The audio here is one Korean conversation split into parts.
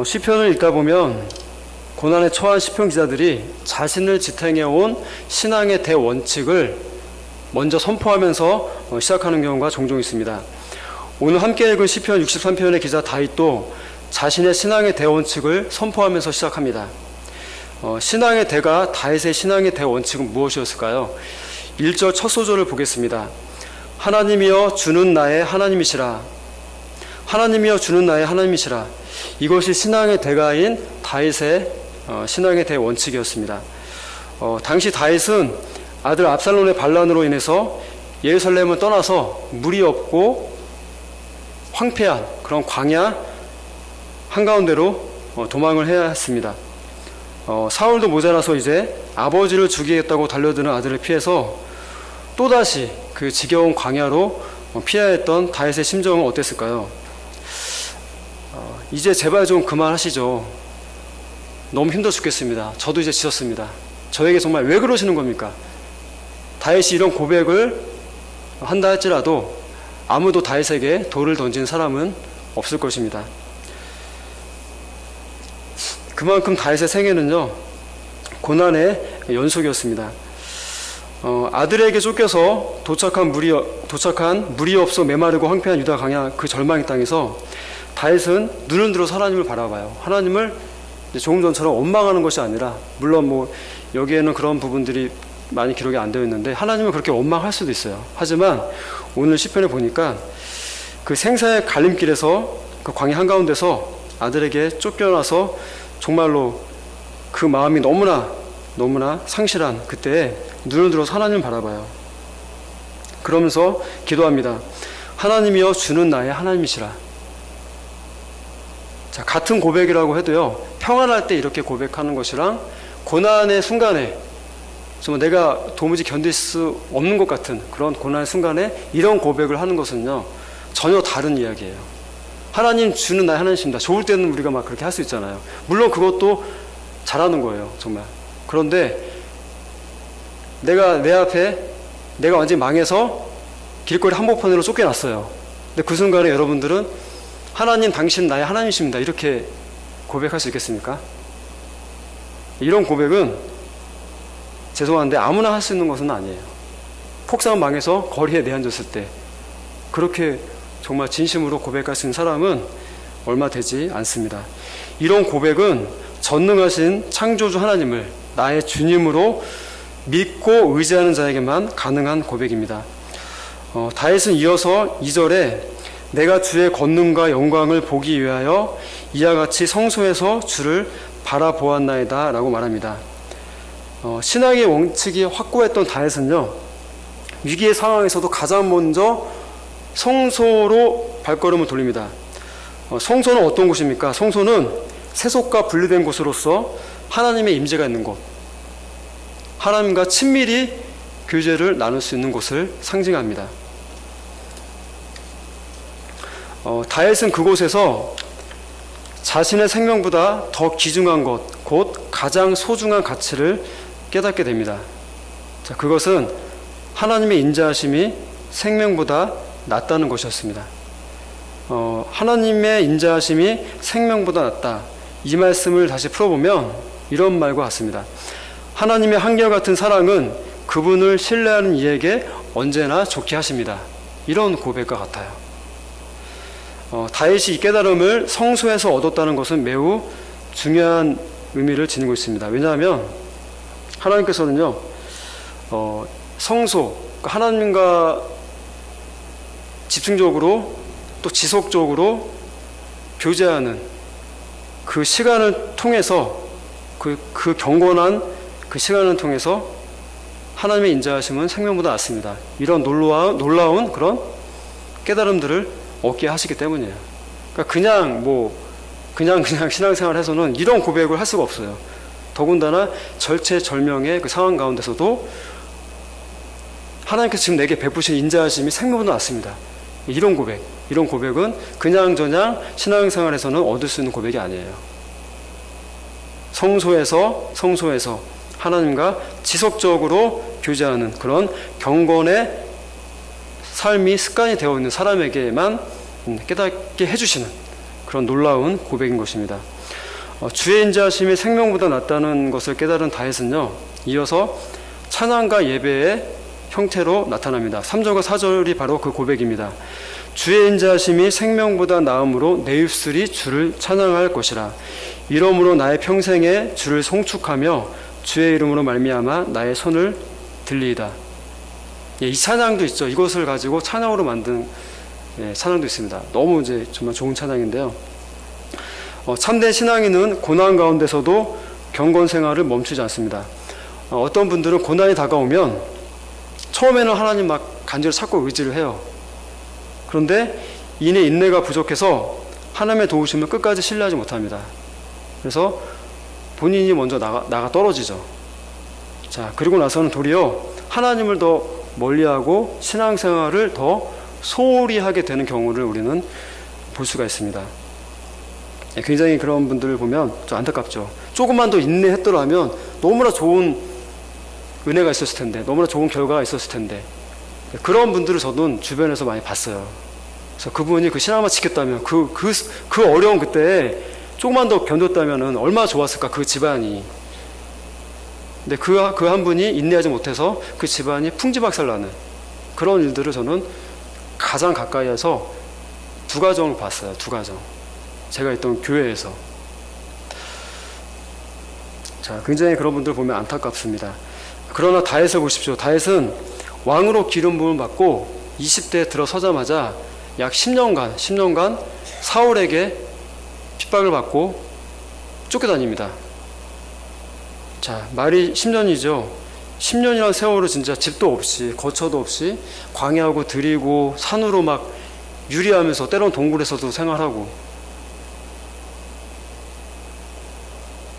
시편을 읽다 보면 고난에 처한 시편 기자들이 자신을 지탱해온 신앙의 대원칙을 먼저 선포하면서 시작하는 경우가 종종 있습니다. 오늘 함께 읽은 시편 63편의 기자 다윗도 자신의 신앙의 대원칙을 선포하면서 시작합니다. 신앙의 대가 다윗의 신앙의 대원칙은 무엇이었을까요? 1절 첫 소절을 보겠습니다. 하나님이여 주는 나의 하나님이시라. 하나님이여 주는 나의 하나님이시라. 이것이 신앙의 대가인 다윗의 신앙의 대원칙이었습니다. 당시 다윗은 아들 압살롬의 반란으로 인해서 예루살렘을 떠나서 물이 없고 황폐한 그런 광야 한가운데로 도망을 해야 했습니다. 사울도 모자라서 이제 아버지를 죽이겠다고 달려드는 아들을 피해서 또다시 그 지겨운 광야로 피해야 했던 다윗의 심정은 어땠을까요? 이제 제발 좀 그만하시죠. 너무 힘들어 죽겠습니다. 저도 이제 지쳤습니다. 저에게 정말 왜 그러시는 겁니까? 다윗이 이런 고백을 한다 할지라도 아무도 다윗에게 돌을 던진 사람은 없을 것입니다. 그만큼 다윗의 생애는요, 고난의 연속이었습니다. 아들에게 쫓겨서 도착한 물이 없어 메마르고 황폐한 유다 광야 그 절망의 땅에서 다윗은 눈을 들어 하나님을 바라봐요. 하나님을 조금 전처럼 원망하는 것이 아니라, 물론 여기에는 그런 부분들이 많이 기록이 안 되어 있는데 하나님을 그렇게 원망할 수도 있어요. 하지만 오늘 시편에 보니까 그 생사의 갈림길에서 그 광야 한가운데서 아들에게 쫓겨나서 정말로 그 마음이 너무나 상실한 그때에 눈을 들어서 하나님을 바라봐요. 그러면서 기도합니다. 하나님이여 주는 나의 하나님이시라. 자, 같은 고백이라고 해도요, 평안할 때 이렇게 고백하는 것이랑 고난의 순간에 정말 내가 도무지 견딜 수 없는 것 같은 그런 고난의 순간에 이런 고백을 하는 것은요, 전혀 다른 이야기예요. 하나님 주는 나의 하나님이십니다. 좋을 때는 우리가 막 그렇게 할 수 있잖아요. 물론 그것도 잘하는 거예요, 정말. 그런데 내가 내 앞에 내가 완전히 망해서 길거리 한복판으로 쫓겨났어요. 근데 그 순간에 여러분들은 하나님 당신 나의 하나님이십니다. 이렇게 고백할 수 있겠습니까? 이런 고백은 죄송한데 아무나 할 수 있는 것은 아니에요. 폭삭 망해서 거리에 내앉았을 때 그렇게 정말 진심으로 고백할 수 있는 사람은 얼마 되지 않습니다. 이런 고백은 전능하신 창조주 하나님을 나의 주님으로 믿고 의지하는 자에게만 가능한 고백입니다. 다윗은 이어서 2절에 내가 주의 권능과 영광을 보기 위하여 이와 같이 성소에서 주를 바라보았나이다 라고 말합니다. 신앙의 원칙이 확고했던 다윗은요, 위기의 상황에서도 가장 먼저 성소로 발걸음을 돌립니다. 성소는 어떤 곳입니까? 성소는 세속과 분리된 곳으로서 하나님의 임재가 있는 곳, 하나님과 친밀히 교제를 나눌 수 있는 곳을 상징합니다. 다윗은 그곳에서 자신의 생명보다 더 귀중한 것, 곧 가장 소중한 가치를 깨닫게 됩니다. 자, 그것은 하나님의 인자하심이 생명보다 낫다는 것이었습니다. 하나님의 인자하심이 생명보다 낫다. 이 말씀을 다시 풀어보면 이런 말과 같습니다. 하나님의 한결같은 사랑은 그분을 신뢰하는 이에게 언제나 좋게 하십니다. 이런 고백과 같아요. 다윗이 이 깨달음을 성소에서 얻었다는 것은 매우 중요한 의미를 지니고 있습니다. 왜냐하면 하나님께서는요, 성소, 하나님과 집중적으로 또 지속적으로 교제하는 그 시간을 통해서 그 경건한 그 시간을 통해서 하나님의 인자하심은 생명보다 낫습니다. 이런 놀라운 그런 깨달음들을 얻게 하시기 때문이에요. 그러니까 그냥 신앙생활 해서는 이런 고백을 할 수가 없어요. 더군다나 절체절명의 그 상황 가운데서도 하나님께서 지금 내게 베푸신 인자하심이 생명보다 낫습니다. 이런 고백은 그냥저냥 신앙생활에서는 얻을 수 있는 고백이 아니에요. 성소에서 하나님과 지속적으로 교제하는 그런 경건의 삶이 습관이 되어 있는 사람에게만 깨닫게 해주시는 그런 놀라운 고백인 것입니다. 주의 인자하심이 생명보다 낫다는 것을 깨달은 다윗은요, 이어서 찬양과 예배의 형태로 나타납니다. 3절과 4절이 바로 그 고백입니다. 주의 인자하심이 생명보다 나음으로 내 입술이 주를 찬양할 것이라. 이러므로 나의 평생에 주를 송축하며 주의 이름으로 말미암아 나의 손을 들리이다. 이 찬양도 있죠. 이것을 가지고 찬양으로 만든 찬양도 있습니다. 너무 이제 정말 좋은 찬양인데요. 참된 신앙인은 고난 가운데서도 경건 생활을 멈추지 않습니다. 어떤 분들은 고난이 다가오면 처음에는 하나님 막 간절히 찾고 의지를 해요. 그런데 이내 인내가 부족해서 하나님의 도우심을 끝까지 신뢰하지 못합니다. 그래서 본인이 먼저 나가 떨어지죠. 자, 그리고 나서는 도리어 하나님을 더 멀리하고 신앙생활을 더 소홀히 하게 되는 경우를 우리는 볼 수가 있습니다. 굉장히 그런 분들을 보면 좀 안타깝죠. 조금만 더 인내했더라면 너무나 좋은 은혜가 있었을 텐데, 너무나 좋은 결과가 있었을 텐데, 그런 분들을 저는 주변에서 많이 봤어요. 그래서 그분이 그 신앙만 지켰다면, 그 어려운 그때에 조금만 더 견뎠다면 얼마나 좋았을까, 그 집안이. 근데 그 한 분이 인내하지 못해서 그 집안이 풍지박살나는 그런 일들을 저는 가장 가까이에서 두 가정을 봤어요. 두 가정. 제가 있던 교회에서. 자, 굉장히 그런 분들 보면 안타깝습니다. 그러나 다윗을 보십시오. 다윗은 왕으로 기름 부음을 받고 20대에 들어서자마자 약 10년간 사울에게 핍박을 받고 쫓겨다닙니다. 자, 말이 10년이죠. 10년이라는 세월을 진짜 집도 없이 거처도 없이 광야하고 들이고 산으로 막 유리하면서 때론 동굴에서도 생활하고,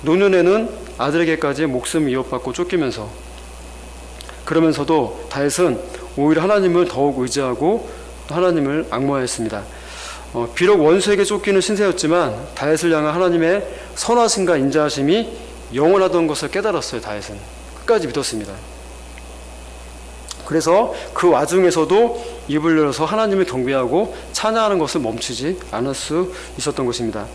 노년에는 아들에게까지 목숨을 이어받고 쫓기면서, 그러면서도 다윗은 오히려 하나님을 더욱 의지하고 또 하나님을 앙모하였습니다. 비록 원수에게 쫓기는 신세였지만 다윗을 향한 하나님의 선하심과 인자하심이 영원하던 것을 깨달았어요. 다윗은 끝까지 믿었습니다. 그래서 그 와중에서도 입을 열어서 하나님을 경배하고 찬양하는 것을 멈추지 않을 수 있었던 것입니다.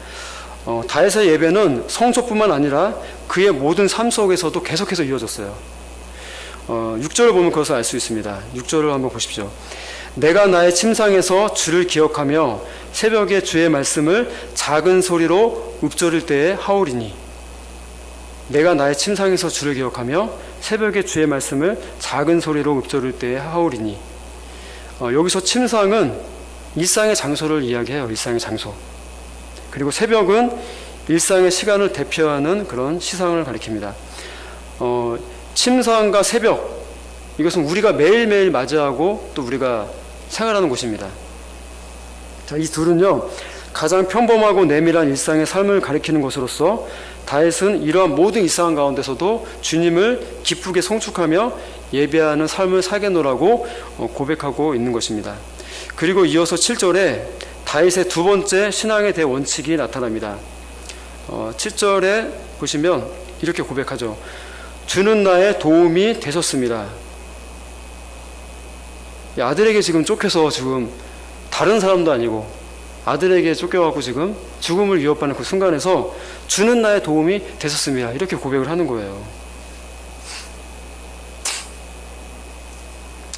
다윗의 예배는 성소뿐만 아니라 그의 모든 삶 속에서도 계속해서 이어졌어요. 6절을 보면 그것을 알 수 있습니다. 6절을 한번 보십시오. 내가 나의 침상에서 주를 기억하며 새벽에 주의 말씀을 작은 소리로 읊조릴 때에 하오리니. 내가 나의 침상에서 주를 기억하며 새벽에 주의 말씀을 작은 소리로 읊조릴 때에 하오리니. 여기서 침상은 일상의 장소를 이야기해요. 일상의 장소. 그리고 새벽은 일상의 시간을 대표하는 그런 시상을 가리킵니다. 침상과 새벽, 이것은 우리가 매일매일 맞이하고 또 우리가 생활하는 곳입니다. 자, 이 둘은요, 가장 평범하고 내밀한 일상의 삶을 가리키는 것으로서 다윗은 이러한 모든 일상 가운데서도 주님을 기쁘게 송축하며 예배하는 삶을 살겠노라고 고백하고 있는 것입니다. 그리고 이어서 7절에 다윗의 두 번째 신앙의 대원칙이 나타납니다. 7절에 보시면 이렇게 고백하죠. 주는 나의 도움이 되셨습니다. 아들에게 지금 쫓겨서 지금 다른 사람도 아니고 아들에게 쫓겨가고 지금 죽음을 위협하는 그 순간에서 주는 나의 도움이 되셨습니다. 이렇게 고백을 하는 거예요.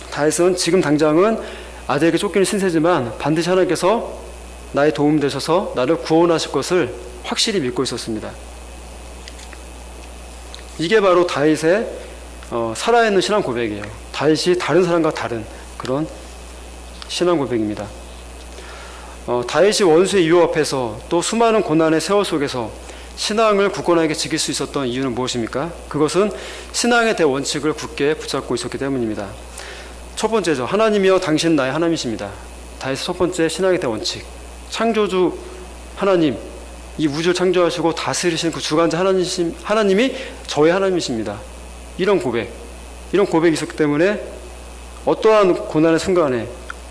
다윗은 지금 당장은 아들에게 쫓기는 신세지만 반드시 하나님께서 나의 도움이 되셔서 나를 구원하실 것을 확실히 믿고 있었습니다. 이게 바로 다윗의 살아있는 신앙 고백이에요. 다윗이 다른 사람과 다른 그런 신앙 고백입니다. 다윗이 원수의 유혹 앞에서 또 수많은 고난의 세월 속에서 신앙을 굳건하게 지킬 수 있었던 이유는 무엇입니까? 그것은 신앙의 대원칙을 굳게 붙잡고 있었기 때문입니다. 첫 번째죠. 하나님이여 당신은 나의 하나님이십니다. 다윗의 첫 번째 신앙의 대원칙. 창조주 하나님, 이 우주를 창조하시고 다스리시는 그 주관자 하나님이 저의 하나님이십니다. 이런 고백이 있었기 때문에 어떠한 고난의 순간에,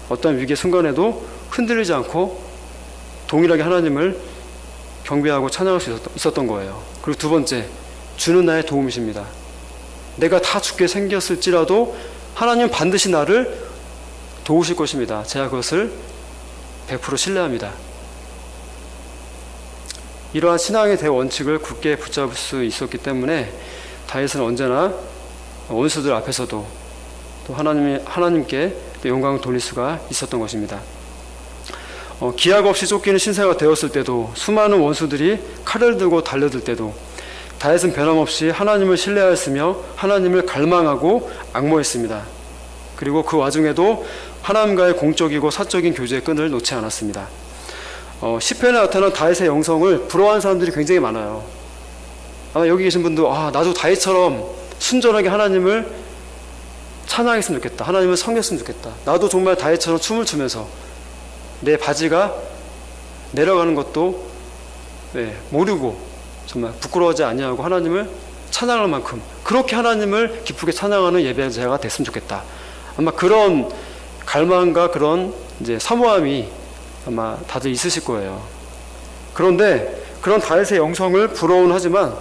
어떠한 위기의 순간에도 흔들리지 않고 동일하게 하나님을 경배하고 찬양할 수 있었던 거예요. 그리고 두 번째, 주는 나의 도움이십니다. 내가 다 죽게 생겼을지라도 하나님은 반드시 나를 도우실 것입니다. 제가 그것을 100% 신뢰합니다. 이러한 신앙의 대원칙을 굳게 붙잡을 수 있었기 때문에 다윗은 언제나 원수들 앞에서도 또 하나님께 또 영광을 돌릴 수가 있었던 것입니다. 기약 없이 쫓기는 신세가 되었을 때도, 수많은 원수들이 칼을 들고 달려들 때도 다윗은 변함없이 하나님을 신뢰하였으며 하나님을 갈망하고 앙모했습니다. 그리고 그 와중에도 하나님과의 공적이고 사적인 교제의 끈을 놓지 않았습니다. 시편에 나타난 다윗의 영성을 부러워하는 사람들이 굉장히 많아요. 아마 여기 계신 분도 나도 다윗처럼 순전하게 하나님을 찬양했으면 좋겠다, 하나님을 섬겼으면 좋겠다, 나도 정말 다윗처럼 춤을 추면서 내 바지가 내려가는 것도 모르고 정말 부끄러워하지 아니하고 하나님을 찬양할 만큼 그렇게 하나님을 기쁘게 찬양하는 예배자가 됐으면 좋겠다. 아마 그런 갈망과 그런 이제 사모함이 아마 다들 있으실 거예요. 그런데 그런 다윗의 영성을 부러워는 하지만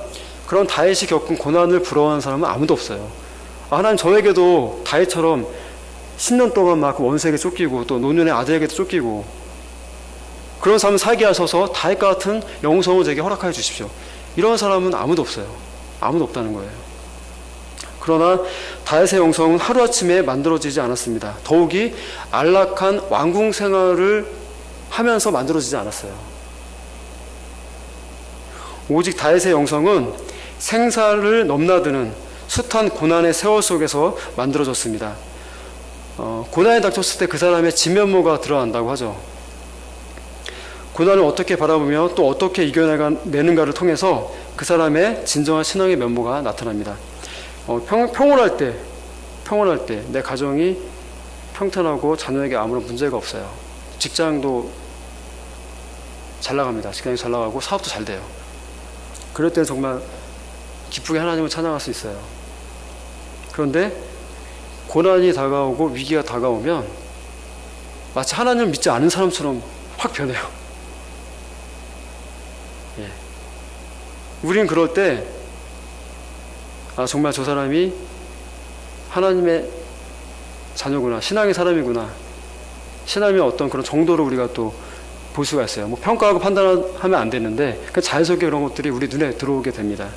그런 다윗이 겪은 고난을 부러워하는 사람은 아무도 없어요. 하나님 저에게도 다윗처럼 10년 동안 막 원수에게 쫓기고 또 노년의 아들에게도 쫓기고 그런 삶을 살게 하셔서 다윗과 같은 영성을 제게 허락하여 주십시오. 이런 사람은 아무도 없어요. 아무도 없다는 거예요. 그러나 다윗의 영성은 하루아침에 만들어지지 않았습니다. 더욱이 안락한 왕궁 생활을 하면서 만들어지지 않았어요. 오직 다윗의 영성은 생사를 넘나드는 숱한 고난의 세월 속에서 만들어졌습니다. 고난이 닥쳤을 때 그 사람의 진면모가 드러난다고 하죠. 고난을 어떻게 바라보며 또 어떻게 이겨내는가를 통해서 그 사람의 진정한 신앙의 면모가 나타납니다. 평온할 때 내 가정이 평탄하고 자녀에게 아무런 문제가 없어요. 직장도 잘 나갑니다. 직장이 잘 나가고 사업도 잘 돼요. 그럴 때는 정말 기쁘게 하나님을 찬양할 수 있어요. 그런데 고난이 다가오고 위기가 다가오면 마치 하나님을 믿지 않은 사람처럼 확 변해요. 우리는 그럴 때 정말 저 사람이 하나님의 자녀구나, 신앙의 사람이구나, 신앙의 어떤 그런 정도로 우리가 또 볼 수가 있어요. 평가하고 판단하면 안 되는데 자연스럽게 그런 것들이 우리 눈에 들어오게 됩니다.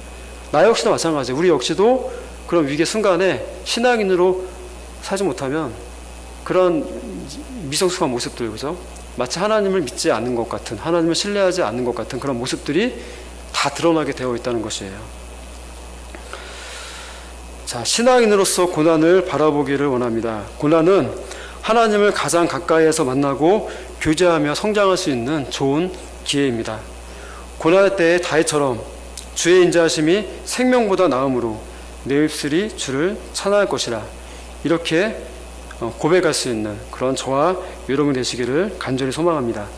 나 역시도 마찬가지예요. 우리 역시도 그런 위기의 순간에 신앙인으로 살지 못하면 그런 미성숙한 모습들, 그죠? 마치 하나님을 믿지 않는 것 같은, 하나님을 신뢰하지 않는 것 같은 그런 모습들이 다 드러나게 되어 있다는 것이에요. 자, 신앙인으로서 고난을 바라보기를 원합니다. 고난은 하나님을 가장 가까이에서 만나고 교제하며 성장할 수 있는 좋은 기회입니다. 고난의 때에 다윗처럼 주의 인자하심이 생명보다 나음으로 내 입술이 주를 찬양할 것이라, 이렇게 고백할 수 있는 그런 저와 여러분 되시기를 간절히 소망합니다.